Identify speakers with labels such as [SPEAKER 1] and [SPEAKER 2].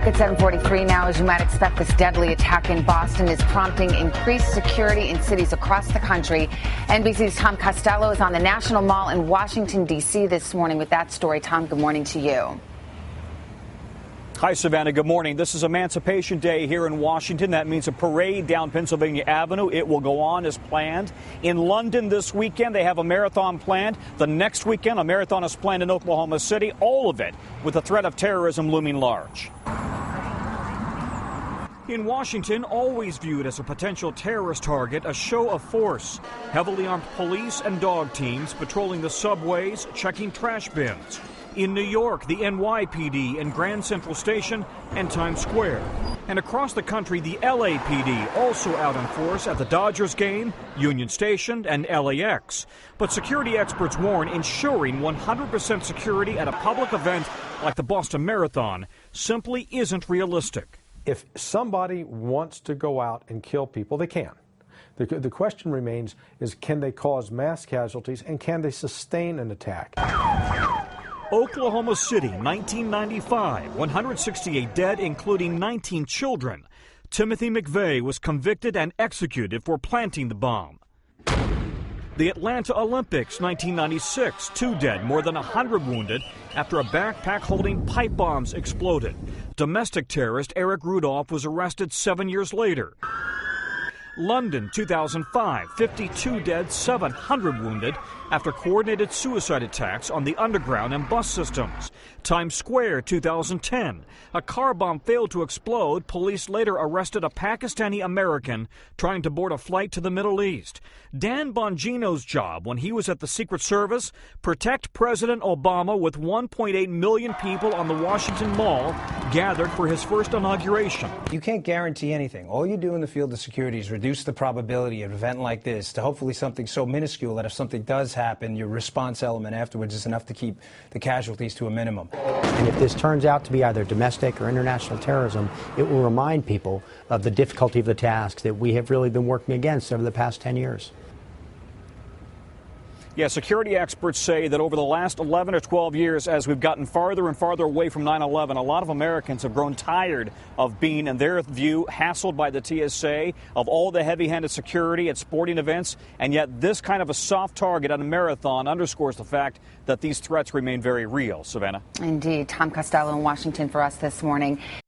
[SPEAKER 1] at 7:43 now. As you might expect, this deadly attack in Boston is prompting increased security in cities across the country. NBC's Tom Costello is on the National Mall in Washington, D.C. this morning with that story. Tom, good morning to you.
[SPEAKER 2] Hi, Savannah. Good morning. This is Emancipation Day here in Washington. That means a parade down Pennsylvania Avenue. It will go on as planned. In London this weekend, they have a marathon planned. The next weekend, a marathon is planned in Oklahoma City. All of it with the threat of terrorism looming large. In Washington, always viewed as a potential terrorist target, a show of force. Heavily armed police and dog teams patrolling the subways, checking trash bins. In New York, the NYPD in Grand Central Station and Times Square. And across the country, the LAPD also out in force at the Dodgers game, Union Station, and LAX. But security experts warn ensuring 100% security at a public event like the Boston Marathon simply isn't realistic.
[SPEAKER 3] If somebody wants to go out and kill people, they can. The question remains is, can they cause mass casualties and can they sustain an attack?
[SPEAKER 2] Oklahoma City, 1995, 168 dead, including 19 children. Timothy McVeigh was convicted and executed for planting the bomb. The Atlanta Olympics, 1996, 2 dead, more than 100 wounded after a backpack holding pipe bombs exploded. Domestic terrorist Eric Rudolph was arrested 7 years later. London, 2005, 52 dead, 700 wounded after coordinated suicide attacks on the underground and bus systems. Times Square, 2010, a car bomb failed to explode. Police later arrested a Pakistani American trying to board a flight to the Middle East. Dan Bongino's job when he was at the Secret Service, protect President Obama with 1.8 million people on the Washington Mall gathered for his first inauguration.
[SPEAKER 4] You can't guarantee anything. All you do in the field of security is reduce the probability of an event like this to hopefully something so minuscule that if something does happen, your response element afterwards is enough to keep the casualties to a minimum.
[SPEAKER 5] And if this turns out to be either domestic or international terrorism, it will remind people of the difficulty of the task that we have really been working against over the past 10 years.
[SPEAKER 2] Yeah, security experts say that over the last 11 or 12 years, as we've gotten farther and farther away from 9/11, a lot of Americans have grown tired of being, in their view, hassled by the TSA, of all the heavy-handed security at sporting events, and yet this kind of a soft target at a marathon underscores the fact that these threats remain very real. Savannah?
[SPEAKER 1] Indeed. Tom Costello in Washington for us this morning.